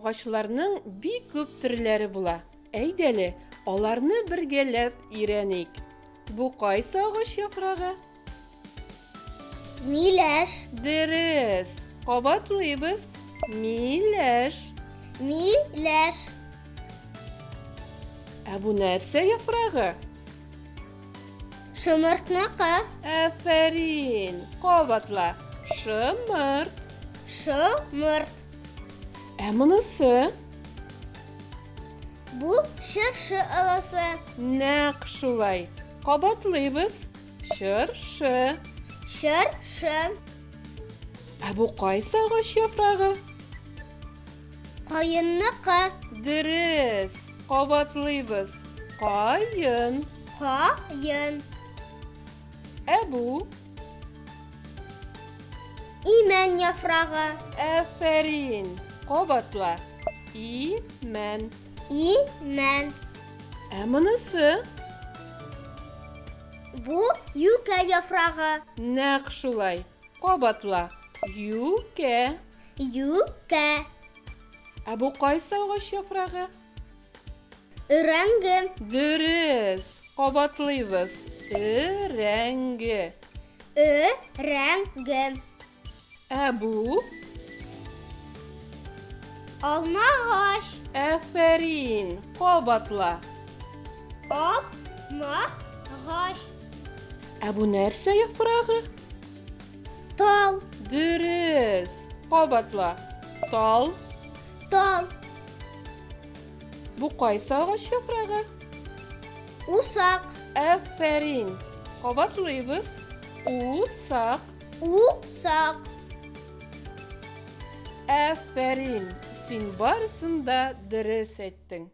Агачларның бик күп төрләре була. Әйдәле, аларны бергәләп өйрәник. Бу кайсы агач яфрагы? Миләш. Дөрес. Кабатлыйбыз. Миләш. Миләш. Ә бу нәрсә яфрагы? Шымыртныкы. Афәрин. Кабатла. Шымырт. Шымырт. Ә монысы? Бу шыршы ылысы. Нәкъ шулай. Кабатлыйбыз. Шыршы. Шыршы. Ә бу кайсы агач яфрагы? Кайынныкы. Дөрес. Кабатлыйбыз. Кайын. Кайын. Ә бу? Имән яфрагы. Афәрин. Кабатла. Имән. Имән. Ә монысы? Бу юкә яфрагы. Нәкъ шулай. Кабатла. Юкә. Юкә. Ә бу кайсы агач яфрагы? Өрәңге. Дөрес. Кабатлыйбыз. Өрәңге. Өрәңге. Ә бу? Алма агач. Афәрин. Кабатла. Алма агач. Ә бу нәрсә яфрагы? Тал. Дөрес. Кабатла. Тал. Тал. Бу кайсы агач яфрагы? Усак. Афәрин. Кабатлыйбыз. Усак. Усак. Афәрин. Син барысын да дөрес әйттең.